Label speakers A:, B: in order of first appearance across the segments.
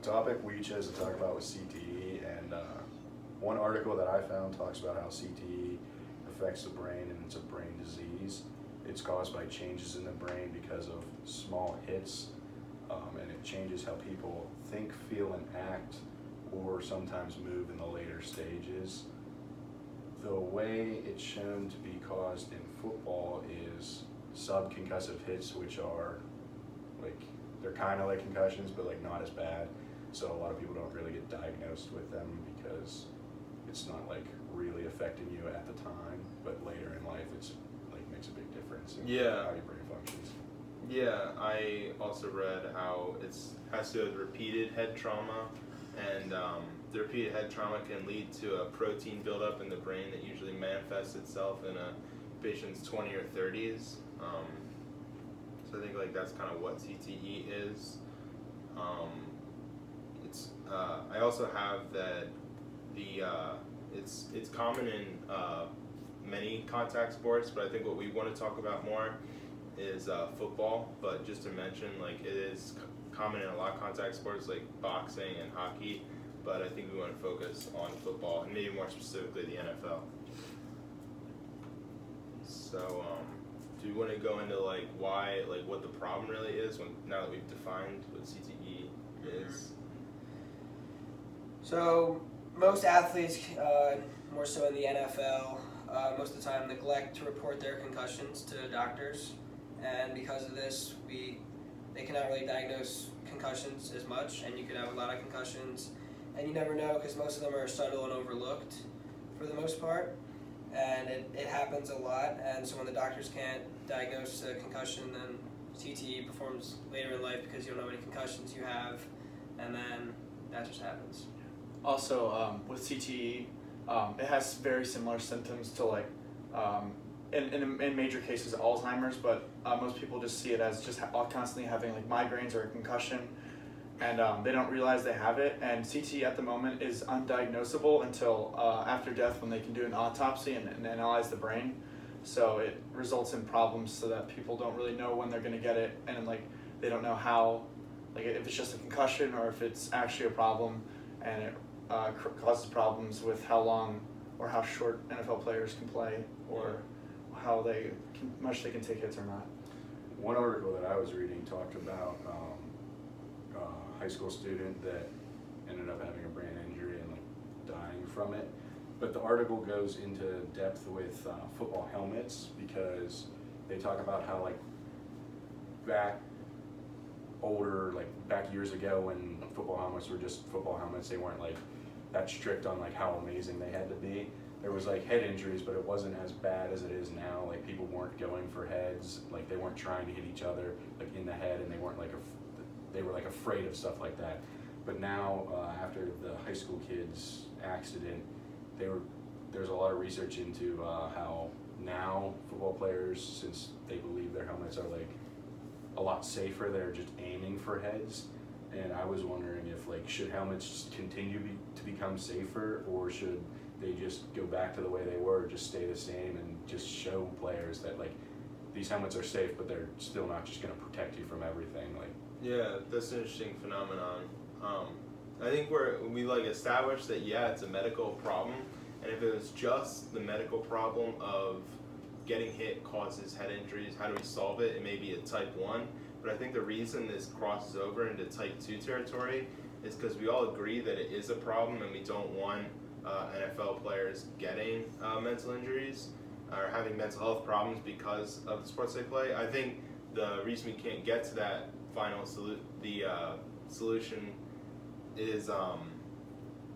A: topic we chose to talk about was CTE, and one article that I found talks about how CTE affects the brain, and it's a brain disease. It's caused by changes in the brain because of small hits, and it changes how people think, feel, and act, or sometimes move in the later stages. The way it's shown to be caused in football is subconcussive hits, which are like, they're kind of like concussions, but like not as bad. So a lot of people don't really get diagnosed with them because it's not like really affecting you at the time, but later in life it's like makes a big difference in how your brain functions.
B: Yeah, I also read how it has to do with repeated head trauma, and the repeated head trauma can lead to a protein buildup in the brain that usually manifests itself in a patient's 20 or 30s. So I think like that's kind of what CTE is. I also have that it's common in many contact sports, but I think what we want to talk about more is football. But just to mention, like, it is common in a lot of contact sports like boxing and hockey, but I think we want to focus on football and maybe more specifically the NFL. So do you want to go into like why, like what the problem really is now that we've defined what CTE is?
C: So most athletes, more so in the NFL, most of the time neglect to report their concussions to doctors, and because of this, they cannot really diagnose concussions as much, and you could have a lot of concussions, and you never know because most of them are subtle and overlooked for the most part, and it happens a lot. And so when the doctors can't diagnose a concussion, then CTE performs later in life because you don't know how many concussions you have, and then that just happens.
D: Also, with CTE, it has very similar symptoms to like, in major cases, Alzheimer's, but most people just see it as just constantly having like migraines or a concussion, and they don't realize they have it. And CTE at the moment is undiagnosable until after death, when they can do an autopsy and analyze the brain. So it results in problems so that people don't really know when they're going to get it, and like they don't know how, like if it's just a concussion or if it's actually a problem, and it causes problems with how long or how short NFL players can play, or how much they can take hits or not.
A: One article that I was reading talked about a high school student that ended up having a brain injury and like dying from it. But the article goes into depth with football helmets, because they talk about how like back years ago when football helmets were just football helmets, they weren't like that strict on like how amazing they had to be. There was like head injuries, but it wasn't as bad as it is now. Like people weren't going for heads, like they weren't trying to hit each other like in the head, and they weren't like they were like afraid of stuff like that. But now after the high school kid's accident, there's a lot of research into how now football players, since they believe their helmets are like a lot safer, they're just aiming for heads. And I was wondering if like, should helmets continue to become safer, or should they just go back to the way they were, just stay the same, and just show players that like these helmets are safe, but they're still not just going to protect you from everything. Like,
B: yeah, that's an interesting phenomenon. I think we like established that it's a medical problem, and if it was just the medical problem of getting hit causes head injuries, how do we solve it? It may be a type 1, but I think the reason this crosses over into type 2 territory is because we all agree that it is a problem, and we don't want NFL players getting mental injuries or having mental health problems because of the sports they play. I think the reason we can't get to that final solution is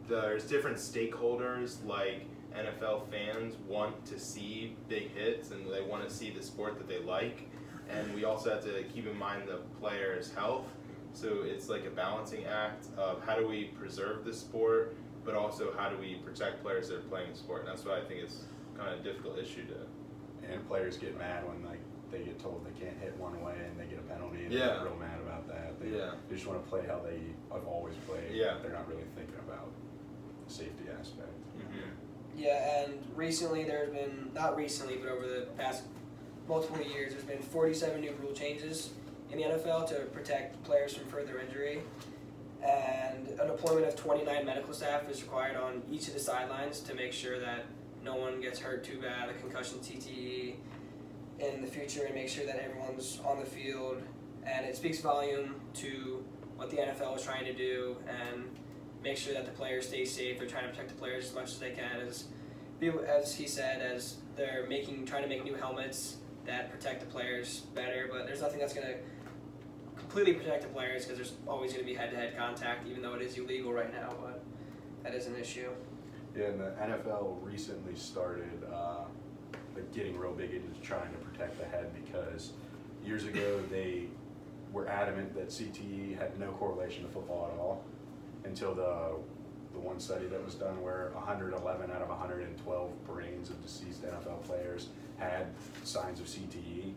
B: there's different stakeholders, like NFL fans want to see big hits and they want to see the sport that they like, and we also have to keep in mind the player's health. So it's like a balancing act of how do we preserve the sport, but also how do we protect players that are playing the sport. And that's why I think it's kind of a difficult issue to.
A: And players get mad when like they get told they can't hit one way and they get a penalty, and they get real mad about that. They just want to play how they have always played. They're not really thinking about the safety aspect.
B: Mm-hmm.
C: Yeah, and recently there's been, not recently, but over the past multiple years, there's been 47 new rule changes in the NFL to protect players from further injury. And a deployment of 29 medical staff is required on each of the sidelines to make sure that no one gets hurt too bad, a concussion, TTE, in the future, and make sure that everyone's on the field. And it speaks volume to what the NFL is trying to do and make sure that the players stay safe. They're trying to protect the players as much as they can, as he said, as they're trying to make new helmets that protect the players better. But there's nothing that's going to completely protect the players because there's always going to be head-to-head contact, even though it is illegal right now. But that is an issue.
A: Yeah, and the NFL recently started getting real big into trying to protect the head, because years ago they were adamant that CTE had no correlation to football at all, until the one study that was done where 111 out of 112 brains of deceased NFL players had signs of CTE.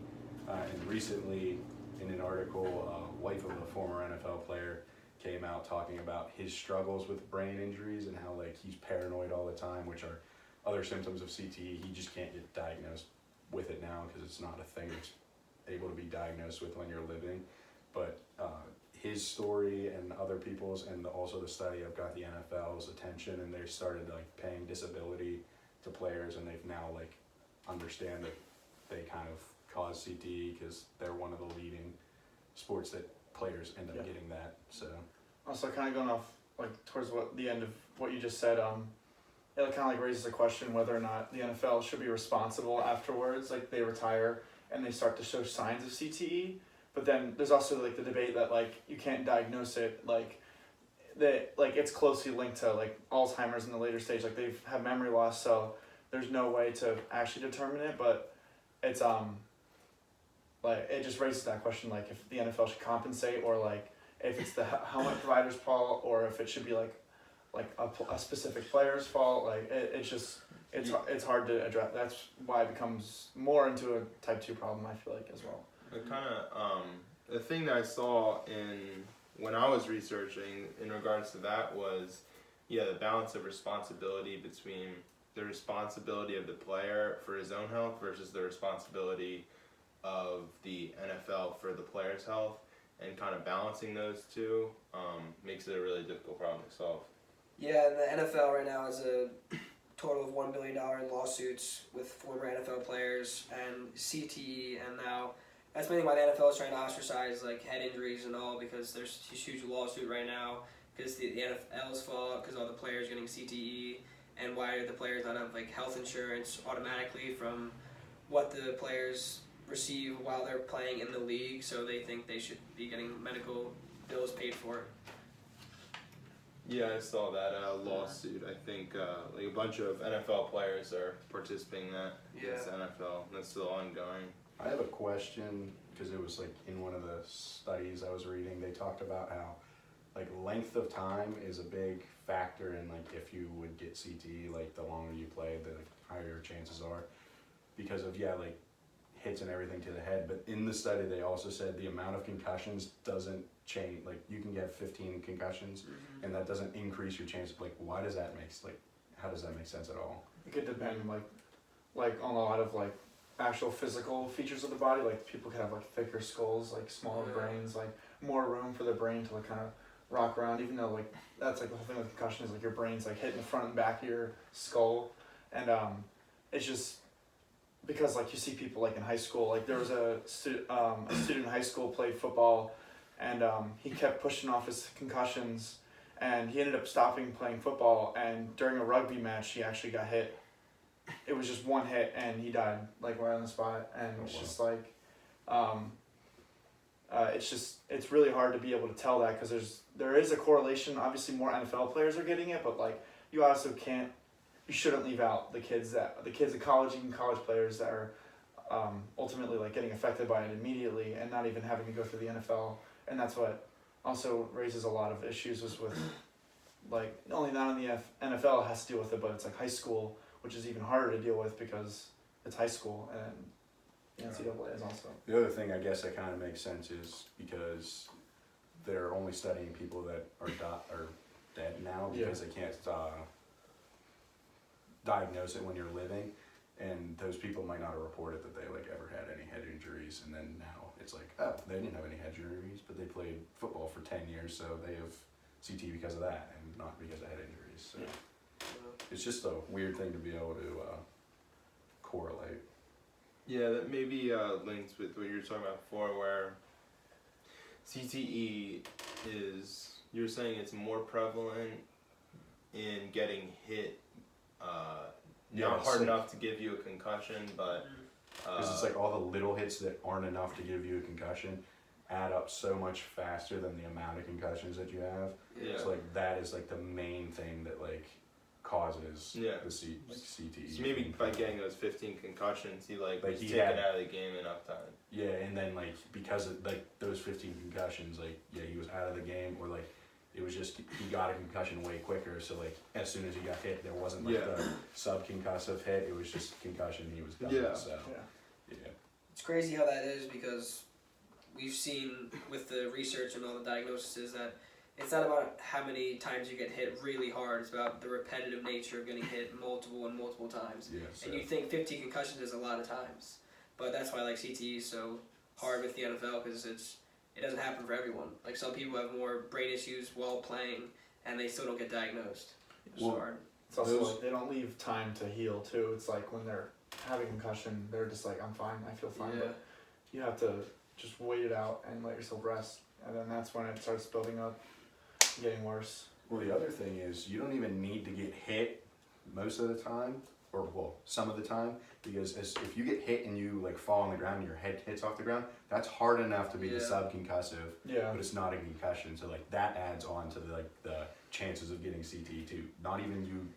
A: And recently, in an article, wife of a former NFL player came out talking about his struggles with brain injuries and how he's paranoid all the time, which are other symptoms of CTE. He just can't get diagnosed with it now because it's not a thing that's able to be diagnosed with when you're living. But his story and other people's, and also the study, have got the NFL's attention, and they started paying disability to players, and they've now understand that they kind of cause CTE because they're one of the leading sports that players end up getting that. So
D: also kind of going off towards the end of what you just said, it kind of raises a question whether or not the NFL should be responsible afterwards, they retire and they start to show signs of CTE. But then there's also the debate that you can't diagnose it, it's closely linked to Alzheimer's in the later stage, they have memory loss, so there's no way to actually determine it. But it's it just raises that question, if the NFL should compensate, or if it's the helmet provider's fault, or if it should be a specific player's fault. It's hard to address. That's why it becomes more into a type 2 problem, I feel as well.
B: It kind of the thing that I saw when I was researching in regards to that was the balance of responsibility between the responsibility of the player for his own health versus the responsibility of the NFL for the player's health, and kind of balancing those two makes it a really difficult problem to solve.
C: Yeah, and the NFL right now has a total of $1 billion in lawsuits with former NFL players and CTE, and now that's mainly why the NFL is trying to ostracize head injuries and all, because there's a huge lawsuit right now because the NFL's fault because all the players getting CTE, and why do the players not have health insurance automatically from what the players receive while they're playing in the league, so they think they should be getting medical bills paid for.
B: Yeah, I saw that lawsuit. I think a bunch of NFL players are participating in that against the NFL. That's still ongoing.
A: I have a question, because it was in one of the studies I was reading, they talked about how length of time is a big factor in if you would get CTE. The longer you play, the higher your chances are, because of hits and everything to the head. But in the study they also said the amount of concussions doesn't change. You can get 15 concussions, and that doesn't increase your chance. Why does that make how does that make sense at all?
D: It could depend on a lot of actual physical features of the body. People can have thicker skulls, smaller brains, more room for the brain to kind of rock around, even though that's the whole thing with concussion is your brain's hitting the front and back of your skull. And it's just because you see people in high school, there was a student in high school played football, and he kept pushing off his concussions, and he ended up stopping playing football, and during a rugby match he actually got hit. It was just one hit and he died right on the spot. And it's really hard to be able to tell that, because there is a correlation. Obviously more NFL players are getting it, but you also you shouldn't leave out the kids at college, even college players that are ultimately getting affected by it immediately and not even having to go through the NFL. And that's what also raises a lot of issues with only not in the NFL has to deal with it, but it's high school, which is even harder to deal with because it's high school, and NCAA is also.
A: The other thing I guess that kind of makes sense is because they're only studying people that are dead now, because they can't diagnose it when you're living, and those people might not have reported that they ever had any head injuries, and then now it's oh, they didn't have any head injuries, but they played football for 10 years, so they have CTE because of that and not because of head injuries. So
C: Yeah.
A: it's just a weird thing to be able to correlate.
B: Yeah, that maybe links with what you were talking about before, where CTE is, you're saying it's more prevalent in getting hit,
A: Yeah,
B: not
A: it's
B: hard
A: like-
B: enough to give you a concussion, but
A: Because it's like all the little hits that aren't enough to give you a concussion add up so much faster than the amount of concussions that you have.
B: Yeah.
A: So like that is like the main thing that like causes
B: Yeah.
A: the CTE.
B: so maybe by getting those 15 concussions, he
A: Like,
B: was
A: he
B: taken
A: had-
B: out of the game enough time.
A: Yeah, and then like because of like those 15 concussions, like yeah, he was out of the game, or like it was just he got a concussion way quicker. So like as soon as he got hit, there wasn't like
B: Yeah.
A: the subconcussive hit. It was just concussion. He was done.
B: Yeah.
A: So
D: Yeah.
A: yeah.
C: It's crazy how that is because we've seen with the research and all the diagnoses that it's not about how many times you get hit really hard. It's about the repetitive nature of getting hit multiple and multiple times.
A: Yeah. So.
C: And you think 50 concussions is a lot of times, but that's why like CTE is so hard with the NFL because it doesn't happen for everyone. Like some people have more brain issues while playing and they still don't get diagnosed. It's
A: Well,
C: hard.
D: It's also
A: Those-
D: like they don't leave time to heal too. It's like when they're having concussion, they're just like, I'm fine, I feel fine.
C: Yeah.
D: But you have to just wait it out and let yourself rest, and then that's when it starts building up, getting worse.
A: Well, the other thing is you don't even need to get hit most of the time, or well, some of the time, because if you get hit and you like fall on the ground and your head hits off the ground, that's hard enough to be the
C: Yeah.
A: subconcussive,
D: Yeah.
A: but it's not a concussion. So like that adds on to the chances of getting CTE too. Not even you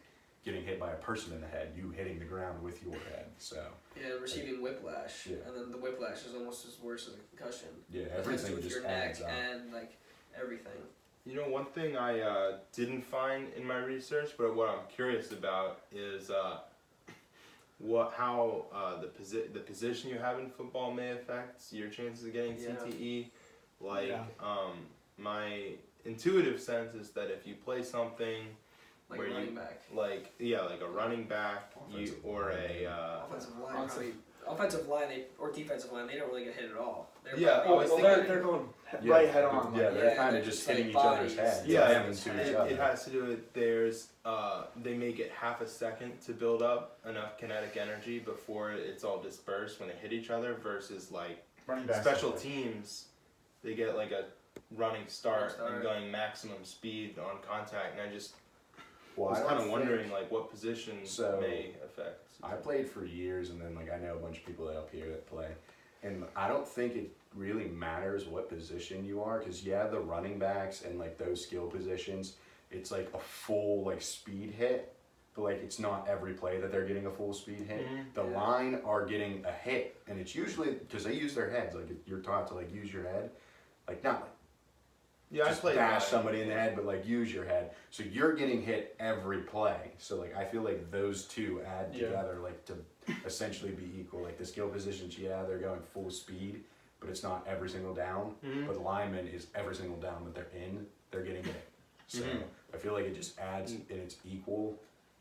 A: getting hit by a person in the head, you hitting the ground with your head. So
C: Yeah, receiving whiplash,
A: Yeah.
C: and then the whiplash is almost as worse as a concussion.
A: yeah,
C: It has to
A: everything
C: do with
A: just
C: your neck
A: adds up.
C: and like everything.
B: You know, one thing I didn't find in my research, but what I'm curious about is how the position you have in football may affect your chances of getting
C: Yeah.
B: CTE. Like,
D: Yeah.
B: my intuitive sense is that if you play something
C: Like
B: where
C: running back.
B: like a running back,
A: Offensive
B: or a
C: Offensive line,
D: Offensive-
C: probably. Offensive line or defensive line, they don't really get hit at all. They're
B: Yeah,
C: probably-
B: I was
D: well,
B: thinking-
D: they're going
A: Yeah,
D: right head on.
A: Yeah,
D: like,
A: they're
C: Yeah,
A: kind
C: they're
A: of just
C: just, like,
A: hitting each other's
C: bodies.
A: heads.
B: Yeah,
A: slamming
C: it's-
A: to each
B: it
A: other.
B: has to do with they make it half a second to build up enough kinetic energy before it's all dispersed when they hit each other, versus like
D: running back.
B: special teams, they get like a running start
C: Running start.
B: and going maximum speed on contact, and I just
A: Well,
B: was
A: I don't
B: kind of
A: think-
B: wondering like what position
A: So,
B: may affect.
A: I played for years, and then like I know a bunch of people up here that play, and I don't think it really matters what position you are, because yeah, the running backs and like those skill positions, it's like a full like speed hit, but like it's not every play that they're getting a full speed hit.
B: Mhm.
A: The
C: Yeah.
A: line are getting a hit, and it's usually because they use their heads. Like you're taught to like use your head, like not like
B: Yeah,
A: just
B: I played
A: bash
B: that.
A: somebody in the head, but like use your head. So you're getting hit every play. So like I feel like those two add
D: Yeah.
A: together like to essentially be equal. Like the skill positions, yeah, they're going full speed, but it's not every single down.
B: Mhm.
A: But lineman is every single down that they're in, they're getting hit. So
B: Mhm.
A: I feel like it just adds and it's equal,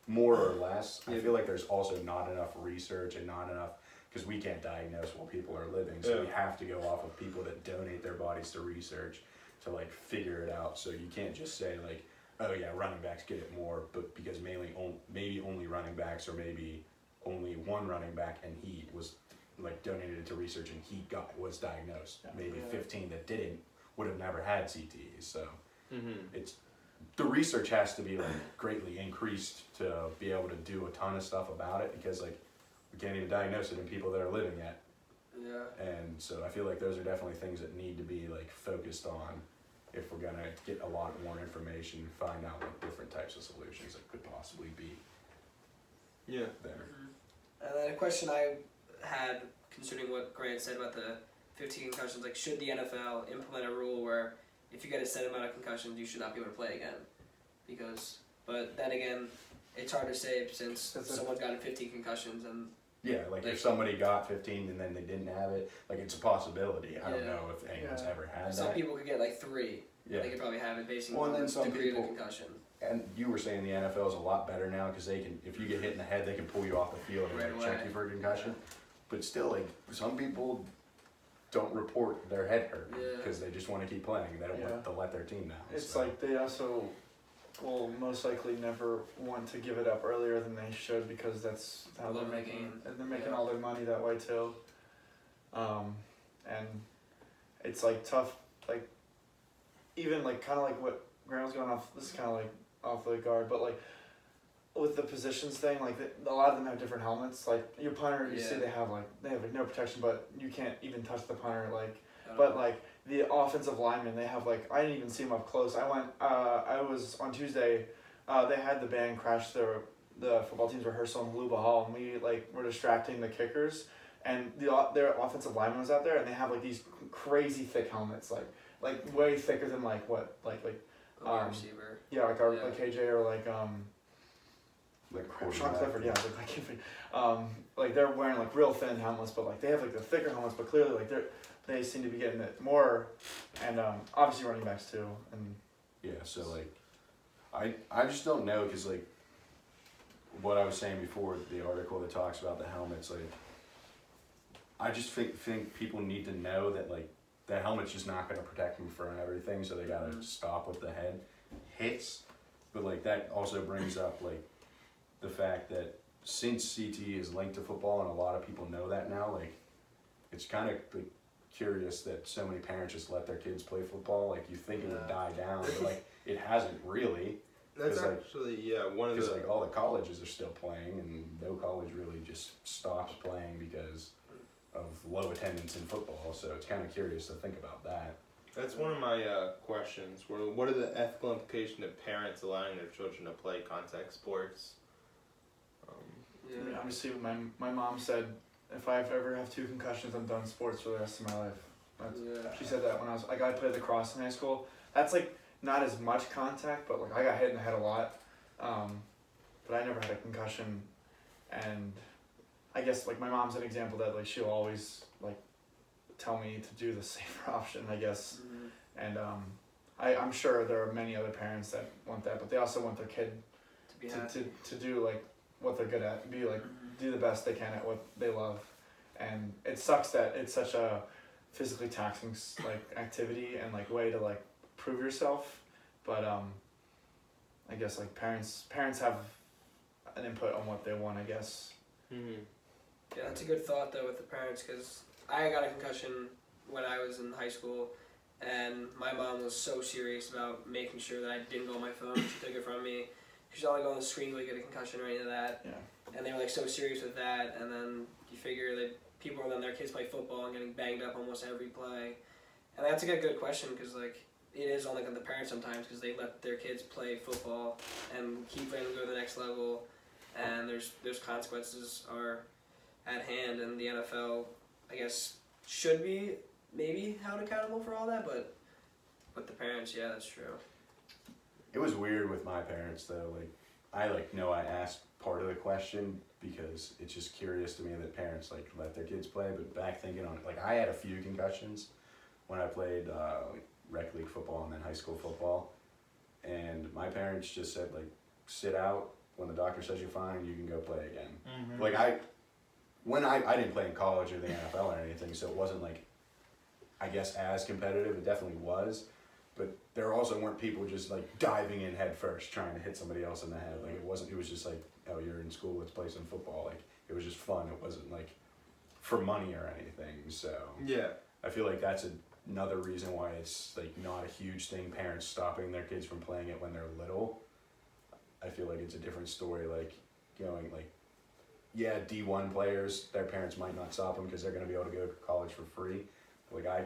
A: more or less. I
B: Yeah.
A: feel like there's also not enough research and not enough, because we can't diagnose while people are living. So we
B: Yeah.
A: have to go off of people that donate their bodies to research to like figure it out. So you can't just say like, oh yeah, running backs get it more, but because maybe only running backs, or maybe only one running back and he was like donated it to research and he was diagnosed.
D: Yeah.
A: Maybe
C: Yeah.
A: 15 that didn't would have never had CTE. So
B: Mhm.
A: it's the research has to be like greatly increased to be able to do a ton of stuff about it, because like we can't even diagnose it in people that are living yet.
C: Yeah.
A: And so I feel like those are definitely things that need to be like focused on if we're gonna get a lot more information, find out like different types of solutions that could possibly be
B: Yeah.
A: there.
C: And then a question I had concerning what Grant said about the 15 concussions, like should the NFL implement a rule where if you get a set amount of concussions, you should not be able to play again? But then again, it's hard to say since
D: That's a-
C: someone's gotten 15 concussions and
A: Yeah, like
C: Like-
A: if somebody got 15 and then they didn't have it, like it's a possibility. I don't
C: Yeah.
A: know if anyone's
D: Yeah.
A: ever had
C: some
A: that.
C: people could get like 3.
A: Yeah.
C: They could probably have it based
A: Well,
C: on
A: and then
C: the
A: some
C: degree of the
A: people-
C: concussion.
A: And you were saying the NFL is a lot better now because they can, if you get hit in the head, they can pull you off the field and
C: Right
A: like, check
C: away.
A: you for a concussion. But still, like some people don't report their head hurt
C: Yeah.
A: because they just want to keep playing. They don't want to let their team down.
D: It's
A: so.
D: like they also will most likely never want to give it up earlier than they should because that's how they're making all their money that way too. And it's like tough, like even like kind of like what Graham was going off. This is kind of like off the guard, but like with the positions thing, like a lot of them have different helmets. Like your punter, you see they have like no protection, but you can't even touch the punter. Like, but like the offensive linemen, they have like I didn't even see them up close. I was on Tuesday. They had the band crash the football team's rehearsal in Luba Hall, and we like were distracting the kickers, and their offensive lineman was out there, and they have like these crazy thick helmets, like way thicker than like what like
C: receiver.
D: Yeah, like our like KJ or like Sean
A: quarterback.
D: Clifford, I can't think. Like they're wearing like real thin helmets, but like they have like the thicker helmets, but clearly like they seem to be getting it more, and obviously running backs too, and
A: so like I just don't know because like what I was saying before, the article that talks about the helmets, like I just think people need to know that like the helmet's just not going to protect them from everything, so they got to stop with the head hits. But like that also brings up like the fact that since CTE is linked to football and a lot of people know that now, like it's kind of like curious that so many parents just let their kids play football. Like you think it would die down, but like it hasn't really.
B: That's
A: like,
B: actually one of the.
A: Because like all the colleges are still playing, and no college really just stops playing because of low attendance in football. So it's kind of curious to think about that.
B: That's one of my questions. What are the ethical implications of parents allowing their children to play contact sports?
D: I mean, obviously, my mom said if I ever have 2 concussions, I'm done sports for the rest of my life. She said that when I played lacrosse in high school. That's like not as much contact, but like I got hit in the head a lot. But I never had a concussion, and I guess like my mom's an example that like she'll always like tell me to do the safer option, I guess. And I'm sure there are many other parents that want that, but they also want their kid to do like what they're good at, be like do the best they can at what they love. And it sucks that it's such a physically taxing like activity and like way to like prove yourself, but I guess like parents have an input on what they want, I guess.
C: Yeah, that's a good thought though with the parents, because I got a concussion when I was in high school, and my mom was so serious about making sure that I didn't go on my phone. She took it from me. She's not like on the screen to get a concussion or any of that.
D: Yeah.
C: And they were like so serious with that, and then you figure that people are letting their kids play football and getting banged up almost every play. And that's a good question, because like it is on like the parents sometimes, because they let their kids play football and keep letting them go to the next level, and there's consequences are at hand, and the NFL I guess should be maybe held accountable for all that, but with the parents, yeah, that's true.
A: It was weird with my parents though. Like I asked part of the question because it's just curious to me that parents like let their kids play. But back thinking on it, like I had a few concussions when I played rec league football and then high school football, and my parents just said like sit out. When the doctor says you're fine, you can go play again. Like I didn't play in college or the NFL or anything, so it wasn't like I guess as competitive. It definitely was. But there also weren't people just like diving in head first trying to hit somebody else in the head. Like it was just like, oh, you're in school, let's play some football. Like it was just fun. It wasn't like for money or anything. So
B: yeah,
A: I feel like that's another reason why it's like not a huge thing, parents stopping their kids from playing it when they're little. I feel like it's a different story, like going like, yeah, D1 players, their parents might not stop them because they're going to be able to go to college for free. Like I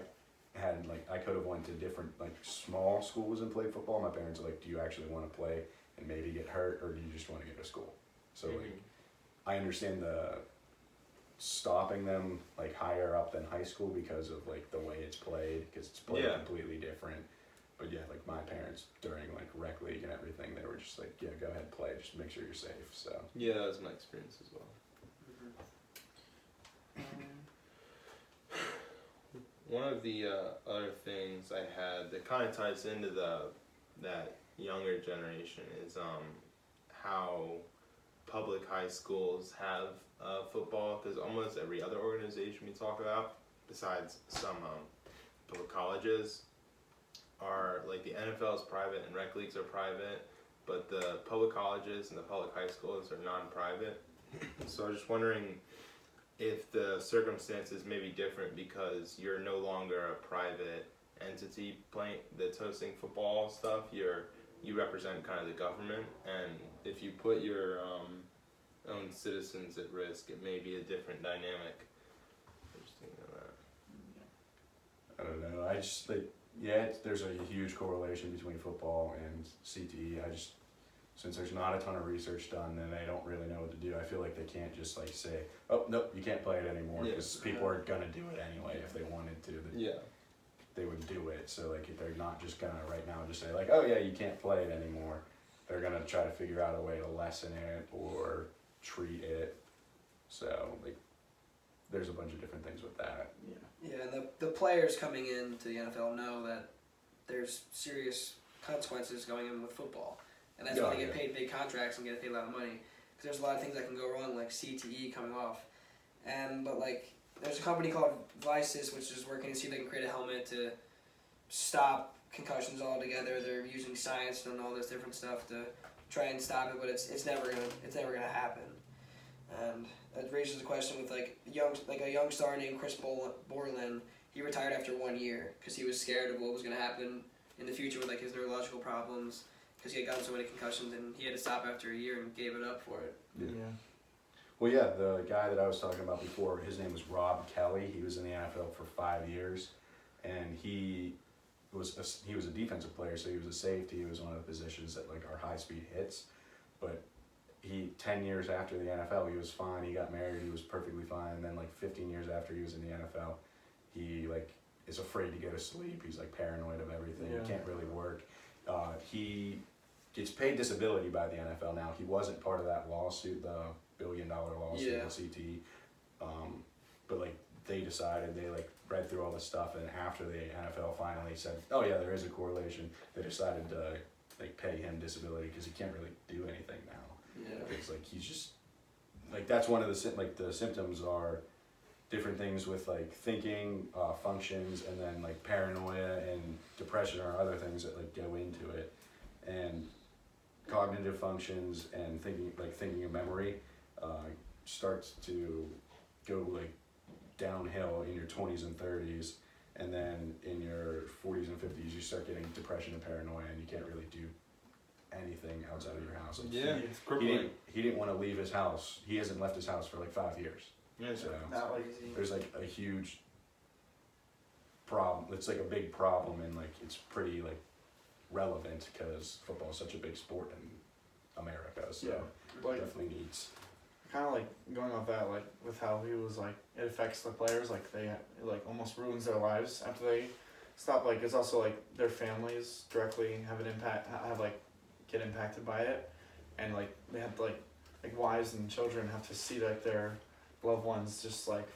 A: could have went to different like small schools and played football. My parents are like, do you actually want to play and maybe get hurt, or do you just want to go to school? So like I understand the stopping them like higher up than high school because of like the way it's played, because it's played completely different. But yeah, like my parents during like rec league and everything, they were just like, yeah, go ahead, play, just make sure you're safe. So
B: yeah, that was my experience as well. One of the other things I had that kind of ties into that younger generation is how public high schools have football, because almost every other organization we talk about besides some public colleges, are like the NFL is private and rec leagues are private, but the public colleges and the public high schools are non-private. So I was just wondering if the circumstances may be different because you're no longer a private entity playing that's hosting football stuff. You represent kind of the government, and if you put your own citizens at risk, it may be a different dynamic. I'm just thinking of that.
A: I don't know. I just there's a huge correlation between football and CTE. Since there's not a ton of research done, then they don't really know what to do. I feel like they can't just like say, oh nope, you can't play it anymore, because people are gonna do it anyway if they wanted to. They would do it. So like they're not just gonna right now just say like, oh yeah, you can't play it anymore. They're gonna try to figure out a way to lessen it or treat it. So like there's a bunch of different things with that.
C: Yeah, and the players coming into the NFL know that there's serious consequences going in with football. And that's why they get paid big contracts and get paid a lot of money. Because there's a lot of things that can go wrong, like CTE coming off. But like, there's a company called Vices, which is working to see if they can create a helmet to stop concussions altogether. They're using science and all this different stuff to try and stop it, but it's never gonna happen. And it raises the question with like a young star named Chris Borland. He retired after 1 year because he was scared of what was gonna happen in the future with like his neurological problems. Because he had gotten so many concussions, and he had to stop after a year and gave it up for it.
A: Well, yeah, the guy that I was talking about before, his name was Rob Kelly. He was in the NFL for 5 years, and he was a defensive player, so he was a safety. He was one of the positions that like are high speed hits. But 10 years after the NFL, he was fine. He got married. He was perfectly fine. And then like 15 years after he was in the NFL, he like is afraid to go to sleep. He's like paranoid of everything. He can't really work. He gets paid disability by the NFL now. He wasn't part of that lawsuit, the $1 billion lawsuit with CTE. But like they decided, they like read through all this stuff, and after the NFL finally said, oh yeah, there is a correlation, they decided to like pay him disability because he can't really do anything now. It's like he's just like, that's one of the symptoms are different things with like thinking, functions, and then like paranoia and depression are other things that like go into it. And cognitive functions and thinking of memory starts to go like downhill in your 20s and 30s, and then in your 40s and 50s you start getting depression and paranoia, and you can't really do anything outside of your house. Like
B: it's crippling.
A: He didn't want to leave his house. He hasn't left his house for like 5 years. So there's like a huge problem. It's like a big problem, and like it's pretty like relevant because football is such a big sport in America. So
D: like,
A: definitely needs.
D: Kind of like going off that, like with how he was like, it affects the players, like they like almost ruins their lives after they stop. Like it's also like their families directly get impacted by it, and like they have like wives and children have to see like their loved ones just like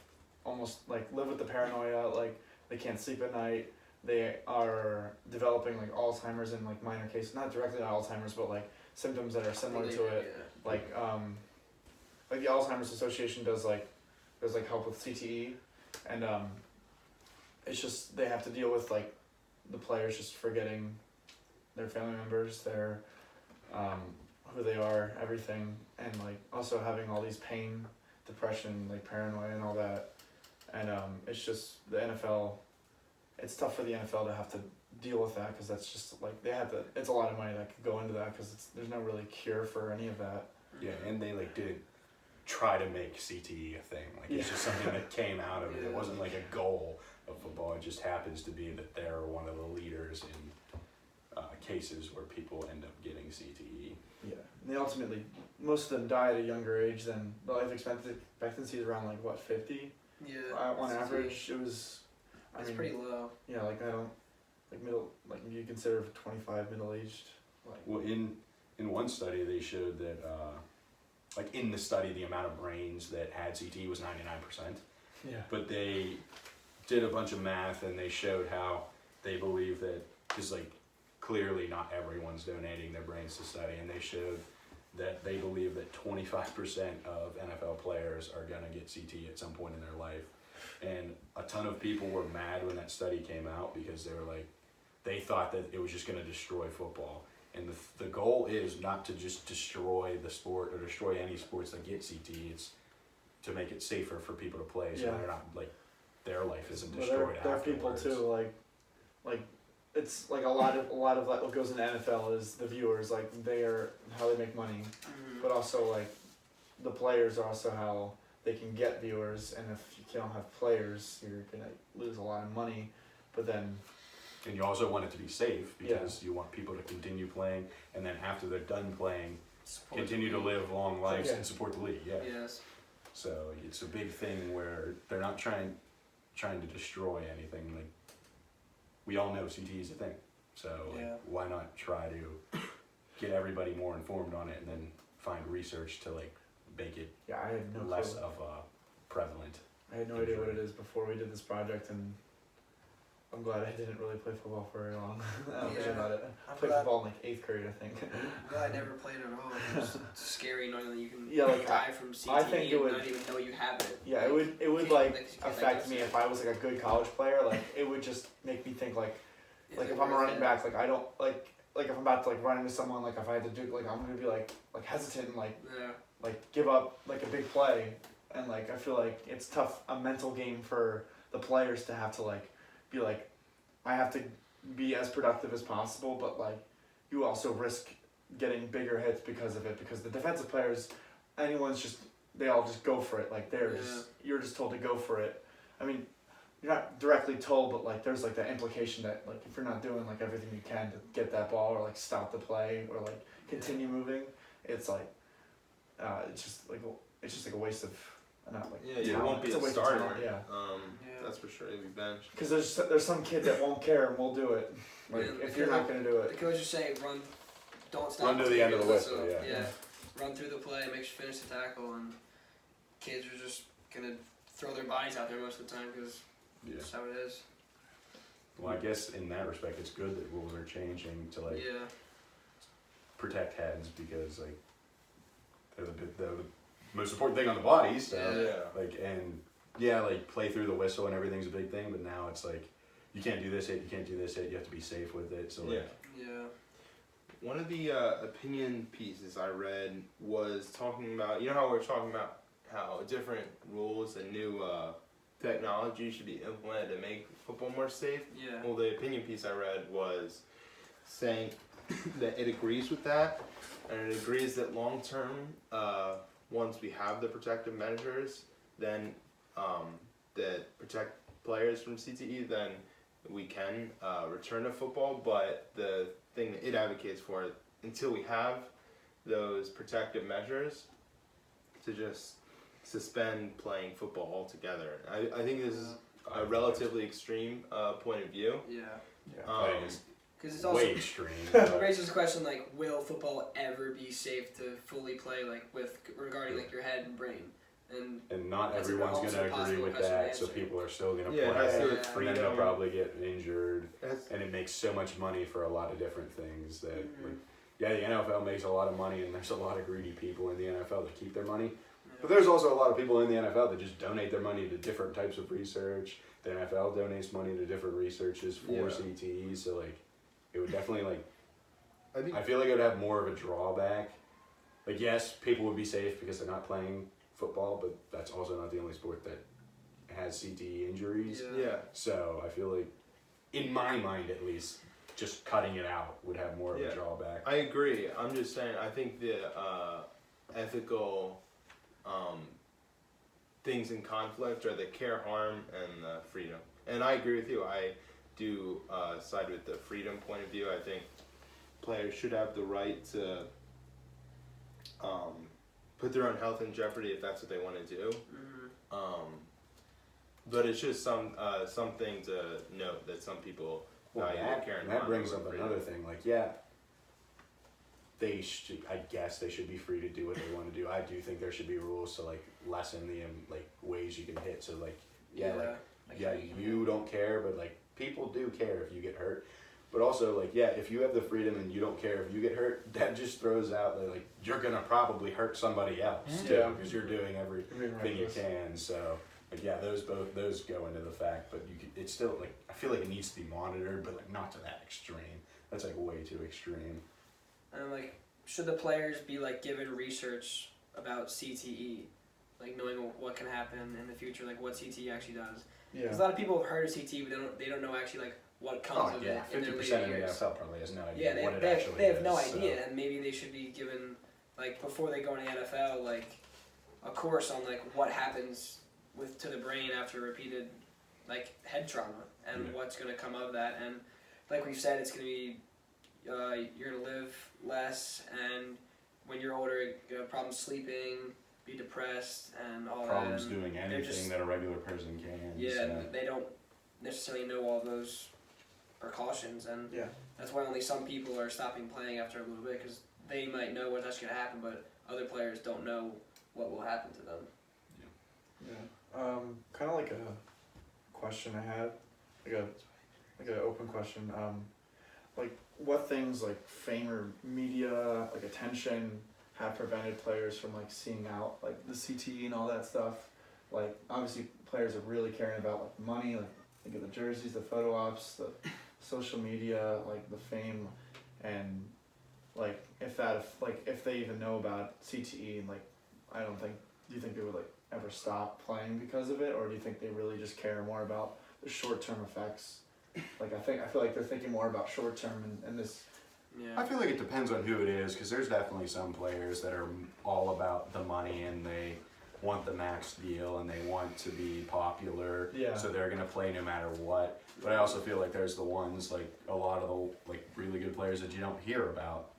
D: almost like live with the paranoia, like they can't sleep at night. They are developing like Alzheimer's in like minor cases, not directly Alzheimer's, but like symptoms that are similar to it. Like the Alzheimer's Association does help with CTE, and it's just they have to deal with like the players just forgetting their family members, their who they are, everything, and like also having all these pain, depression, like paranoia and all that, and it's just the NFL. It's tough for the NFL to have to deal with that because that's just like it's a lot of money that could go into that because there's no really cure for any of that.
A: Yeah, and they like did try to make CTE a thing. Like it's just something that came out of it. It wasn't like a goal of football. It just happens to be that they're one of the leaders in cases where people end up getting CTE.
D: Yeah, and they ultimately, most of them die at a younger age than the life expectancy is around like what, 50?
C: Yeah.
D: On average, it was.
C: It's pretty low.
D: Yeah, like I don't like you consider 25 middle aged. Like.
A: Well, in one study they showed that like in the study the amount of brains that had CTE was 99%.
D: Yeah.
A: But they did a bunch of math and they showed how they believe that, because like clearly not everyone's donating their brains to study, and they showed that they believe that 25% of NFL players are gonna get CTE at some point in their life. And a ton of people were mad when that study came out because they thought that it was just going to destroy football. And the goal is not to just destroy the sport or destroy any sports that get CTE. It's to make it safer for people to play, so they're not their life isn't destroyed.
D: There are people too, like it's like a lot of what goes into NFL is the viewers, like they are how they make money, but also like the players are also how they can get viewers, and if you don't have players, you're gonna lose a lot of money. But then,
A: and you also want it to be safe because you want people to continue playing, and then after they're done playing, continue to live long lives and support the league. Yeah.
C: Yes.
A: So it's a big thing where they're not trying to destroy anything. Like we all know CTE is a thing, so why not try to get everybody more informed on it, and then find research to make it
D: I had no
A: less
D: clue.
A: of a prevalent.
D: I had no idea what it is before we did this project, and I'm glad I didn't really play football for very long. I don't think about it. I played football in 8th grade, I think.
C: I'm glad I never played at all. It's scary knowing that you can die from CTE
D: I think it would,
C: and not even know you have it.
D: Yeah, it would affect me if I was a good college player. It would just make me think if I'm a running back, I don't if I'm about to run into someone, if I had to do I'm gonna be hesitant and give up a big play, and I feel like it's tough, a mental game for the players to have to be I have to be as productive as possible, but you also risk getting bigger hits because of it, because the defensive players, they all just go for it. You're just told to go for it. I mean, you're not directly told, but there's that implication that if you're not doing everything you can to get that ball or stop the play or continue moving, it's it's just a waste of
B: you won't be a starter. That's for sure. You'll be benched.
D: Because there's some kid that won't care and will do it. If you're not going to do it.
C: The coach just say run, don't stop.
A: Run to the end of the whistle.
C: Run through the play, make sure finish the tackle, and kids are just gonna throw their bodies out there most of the time because that's how it is.
A: Well, I guess in that respect, it's good that rules are changing to protect heads, because they're the most important thing on the body. So play through the whistle and everything's a big thing, but now it's you can't do this hit, you can't do this hit, you have to be safe with it. So
B: one of the opinion pieces I read was talking about, how we're talking about how different rules and new technology should be implemented to make football more safe. Well, the opinion piece I read was saying that it agrees with that, and it agrees that long term, once we have the protective measures, then that protect players from CTE, then we can return to football. But the thing that it advocates for, until we have those protective measures, to just suspend playing football altogether. I think this is a relatively extreme point of view.
C: Because it's also
A: way extreme.
C: It raises the question will football ever be safe to fully play regarding your head and brain,
A: and not everyone's going to agree with that, so people are still going to play, and then they'll probably get injured, and it makes so much money for a lot of different things that the NFL makes a lot of money, and there's a lot of greedy people in the NFL that keep their money. But there's also a lot of people in the NFL that just donate their money to different types of research. The NFL donates money to different researches for CTE, so it would definitely I feel like it would have more of a drawback. Yes, people would be safe because they're not playing football, but that's also not the only sport that has CTE injuries. So I feel in my mind at least, just cutting it out would have more of a drawback.
B: I agree. I'm just saying, I think the ethical things in conflict are the care, harm, and the freedom. And I agree with you. I do side with the freedom point of view. I think players should have the right to put their own health in jeopardy if that's what they want to do. But it's just something to note that some people value their care and harm.
A: That brings up another thing. I guess they should be free to do what they want to do. I do think there should be rules to lessen the ways you can hit. So you don't care, but people do care if you get hurt. But also if you have the freedom and you don't care if you get hurt, that just throws out that you're gonna probably hurt somebody else too, because you're doing everything you can. So like yeah, those go into the fact, but it's still like I feel like it needs to be monitored, but like not to that extreme. That's like way too extreme.
C: And like, should the players be like given research about CTE, like knowing what can happen in the future, like what CTE actually does? Because a lot of people have heard of CTE, but they don't know actually like what comes of it in their later years.
A: of the NFL probably has no idea
C: Yeah,
A: what it actually is.
C: they have no idea, and maybe they should be given like before they go into the NFL like a course on like what happens to the brain after repeated like head trauma and what's going to come of that. And like we've said, it's going to be you're going to live less, and when you're older, you have problems sleeping, be depressed, and all
A: problems
C: that.
A: doing anything that a regular person can.
C: Yeah,
A: so.
C: they don't necessarily know all those precautions, and that's why only some people are stopping playing after a little bit, because they might know what's actually going to happen, but other players don't know what will happen to them.
D: Kind of like a question I had, like an open question. Like what things like fame or media, like attention, have prevented players from like seeing out like the CTE and all that stuff? Like obviously players are really caring about like money, like think of the jerseys, the photo ops, the social media, like the fame, and like if they even know about CTE, and like do you think they would like ever stop playing because of it, or do you think they really just care more about the short-term effects? Like I feel like they're thinking more about short-term and this.
C: Yeah.
A: I feel like it depends on who it is, because there's definitely some players that are all about the money and they want the max deal and they want to be popular, so they're gonna play no matter what. But I also feel like there's the ones, like a lot of the like really good players that you don't hear about.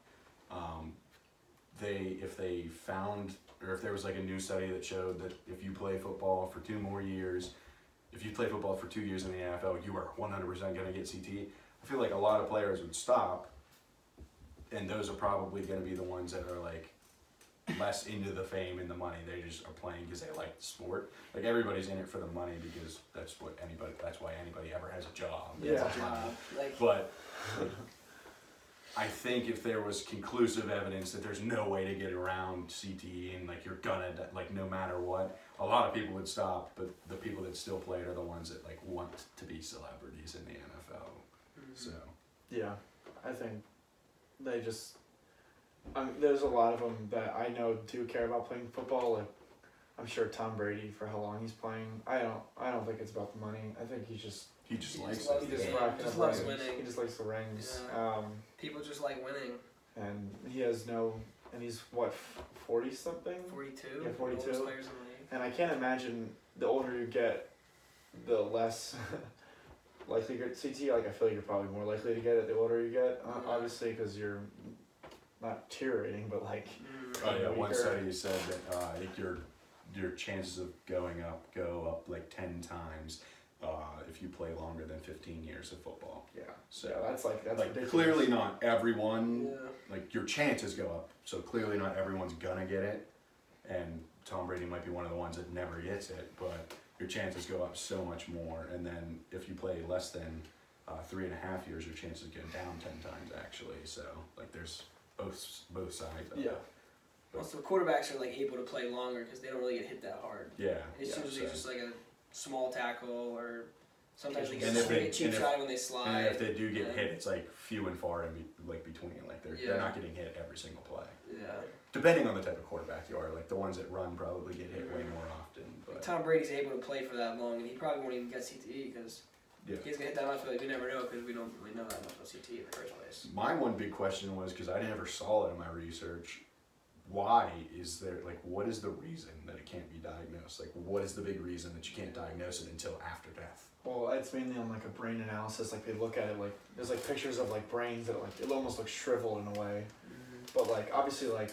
A: If they found, or if there was like a new study that showed that if you play football for 2 more years, if you play football for 2 years in the NFL, you are 100% gonna get CTE. I feel like a lot of players would stop, and those are probably gonna be the ones that are like less into the fame and the money. They just are playing because they like the sport. Like everybody's in it for the money, because that's why anybody ever has a job.
C: Yeah.
A: Like, but I think if there was conclusive evidence that there's no way to get around CTE and like you're gonna like no matter what, a lot of people would stop. But the people that still play it are the ones that like want to be celebrities in the NFL.
C: Mm-hmm.
A: So
D: yeah, I think they just. There's a lot of them that I know do care about playing football. Like, I'm sure Tom Brady, for how long he's playing, I don't think it's about the money. I think he just
C: loves
D: loves
C: winning.
D: He just likes the rings.
C: Yeah. People just like winning.
D: And he has and he's what, 40 something?
C: 42.
D: Yeah, 42.
C: Players in the league.
D: And I can't imagine the older you get, the less likely you get CT. Like I feel like you're probably more likely to get it the older you get. Obviously, because you're not deteriorating, but like.
A: One study said that your chances of go up like 10 times if you play longer than 15 years of football.
D: Yeah.
A: So
D: that's
A: like
D: ridiculous.
A: clearly not everyone. Yeah. Like your chances go up, so clearly not everyone's gonna get it. And Tom Brady might be one of the ones that never gets it, but your chances go up so much more. And then if you play less than 3.5 years, your chances go down 10 times actually. So like there's both sides of it.
C: Also, quarterbacks are like able to play longer because they don't really get hit that hard.
A: Yeah.
C: It's usually just like a small tackle, or sometimes they
A: get
C: a cheap shot when they slide.
A: And if they do get hit, it's like few and far in between. Like they're not getting hit every single play.
C: Yeah.
A: Depending on the type of quarterback you are, like the ones that run probably get hit way more often. But
C: Tom Brady's able to play for that long, and he probably won't even get CTE because he's gonna hit that much. But we never know because we don't really know that much about CTE in the first place.
A: My one big question was, because I never saw it in my research, why is there, like, what is the reason that it can't be diagnosed? Like, what is the big reason that you can't diagnose it until after death?
D: Well, it's mainly on like a brain analysis. Like they look at it, like there's like pictures of like brains that like it almost looks shriveled in a way. But like obviously like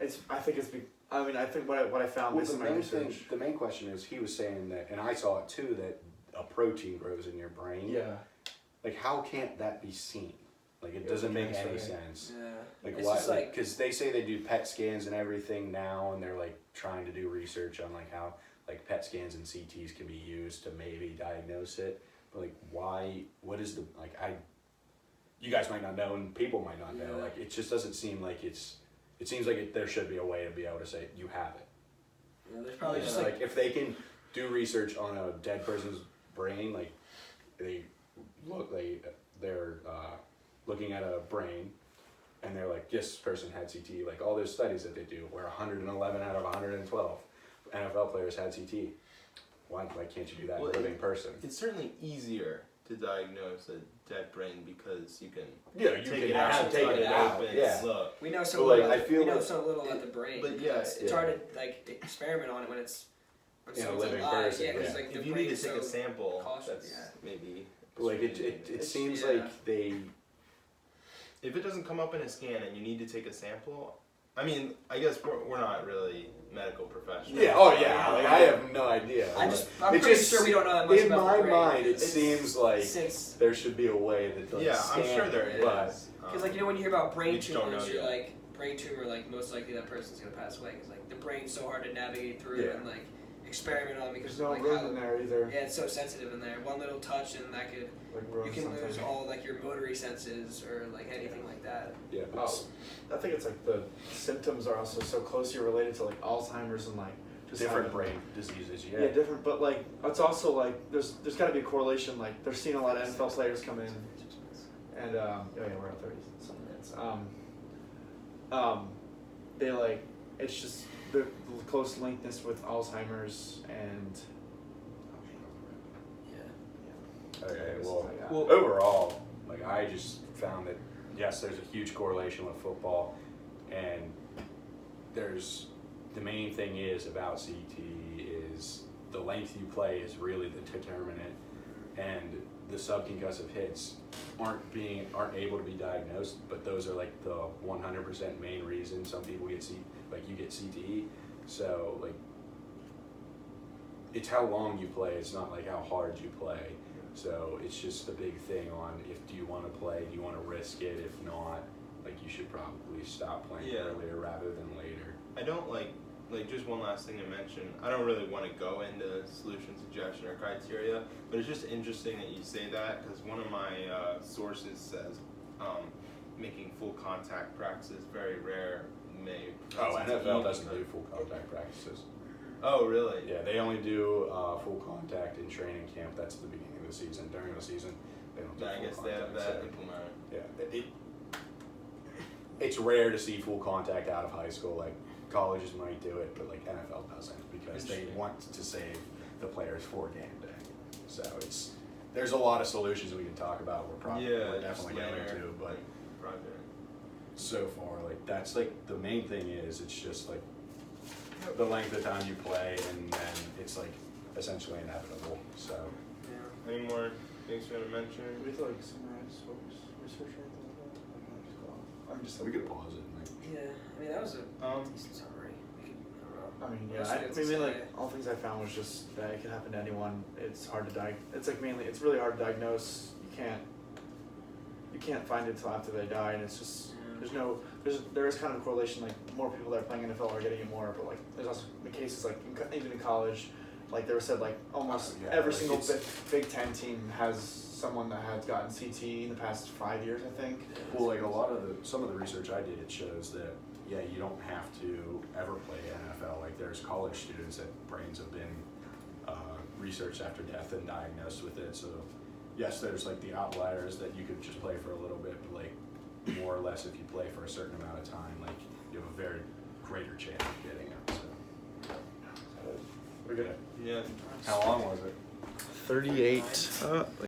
D: I think what I found with my research.
A: The main question is, he was saying that, and I saw it too, that a protein grows in your brain.
D: Yeah.
A: Like, how can't that be seen? Like, it doesn't make any sense.
C: Yeah.
A: Like, why? Because they say they do PET scans and everything now, and they're like trying to do research on like how like PET scans and CTs can be used to maybe diagnose it. But like, why? What is the like? You guys might not know, and people might not know. Like, it just doesn't seem like it's. It seems like there should be a way to be able to say you have it.
C: Yeah, there's probably
A: just like if they can do research on a dead person's brain, like they're looking at a brain, and they're like, this person had CTE. Like all those studies that they do, where 111 out of 112 NFL players had CTE. Why can't you do that in a living person?
B: It's certainly easier to diagnose a dead brain because you can
A: take
B: it out,
A: take it out.
B: open,
A: Yeah.
B: look.
C: We know so
A: But, like,
C: little.
A: I feel
C: we know
A: like-
C: so little about the brain.
B: But yeah,
C: it's hard to like experiment on it when it's
A: Yeah,
C: someone's
A: living
C: alive.
A: person,
C: Yeah, because
A: yeah.
C: like the
B: If you need to
C: brain's
B: take a
C: so
B: sample,
C: cautious,
B: that's
C: yeah.
B: maybe
A: Like it seems
C: yeah.
A: like they.
B: if it doesn't come up in a scan and you need to take a sample. I mean, I guess we're not really medical professionals.
A: Yeah. Oh yeah. Like I have no idea.
C: I'm
A: It
C: pretty
A: just-
C: sure we don't know that much
A: In
C: about
A: my
C: the brain.
A: mind, it
C: It's-
A: seems like
C: since
A: there should be a way that like,
B: Yeah, I'm
A: scan
B: sure there
A: it,
B: is.
A: but
C: because like you know when you hear about brain
B: We just don't
C: tumors,
B: know
C: you're
B: yet.
C: like brain tumor, like most likely that person's gonna pass away because like the brain's so hard to navigate through
A: Yeah.
C: and like experiment on because
D: There's no
C: of like
D: room
C: how
D: in there either.
C: yeah it's so sensitive in there. One little touch and that could
D: Like
C: you
D: ruin
C: can
D: something.
C: lose all like your motory senses or like anything like that.
A: yeah. But
D: I think it's like the symptoms are also so closely related to like Alzheimer's and like just
A: different
D: having-
A: brain diseases.
D: Yeah, different, but like it's also like there's got to be a correlation. Like they're seeing a lot of NFL players come in, and oh yeah, we're at 30 some minutes. They like it's just the close linkness with Alzheimer's and
C: Yeah.
A: Okay.
D: it's
A: Well,
D: like,
A: overall, like I just found that yes, there's a huge correlation with football, and there's the main thing is about CT is the length you play is really the determinant, and the subconcussive hits aren't able to be diagnosed, but those are like the 100% main reason some people get you get CTE. So like it's how long you play, it's not like how hard you play. So it's just a big thing on do you want to play, do you want to risk it? If not, like you should probably stop playing
B: Yeah.
A: earlier rather than later.
B: I don't like just one last thing to mention. I don't really want to go into solution suggestion or criteria, but it's just interesting that you say that because one of my sources says making full contact practices very rare may.
A: NFL doesn't do full contact practices.
B: Oh really?
A: Yeah, they only do full contact in training camp. That's at the beginning of the season. During the season, they don't do
B: I
A: full
B: guess they have
A: contact,
B: that
A: so-
B: implemented.
A: Yeah, it's rare to see full contact out of high school. Like colleges might do it, but like NFL doesn't because they
B: Interesting.
A: want to save the players for game day. So there's a lot of solutions we can talk about. We're definitely going to, but
B: project.
A: so far like that's like the main thing is it's just like the length of time you play, and then it's like essentially inevitable. So
C: Yeah.
B: Any more things you want to mention?
D: we feel like summarize what was research or anything like that. Or can I just go off? I'm just
A: we could pause it. And, like,
C: Yeah. I mean that was a
B: Um,
C: decent summary. We could, I don't know.
D: I mean,
C: What
D: yeah.
C: else
D: I
C: do you have to
D: mean, like
C: say?
D: all things I found was just that it could happen to anyone. It's hard to it's like mainly it's really hard to diagnose. You can't find it until after they die, and it's just there is kind of a correlation. Like more people that are playing NFL are getting it more, but like there's also the cases like even in college, like they were said like almost
A: Yeah,
D: every
A: like
D: single
A: it's-
D: Big Ten team has someone that has gotten CTE in the past 5 years, I think.
A: well, like some of the research I did, it shows that you don't have to ever play NFL. Like there's college students that brains have been researched after death and diagnosed with it. So yes, there's like the outliers that you could just play for a little bit, but like more or less if you play for a certain amount of time, like you have a very greater chance of getting it. So we're gonna.
B: Yeah.
A: How long was it?
D: 38.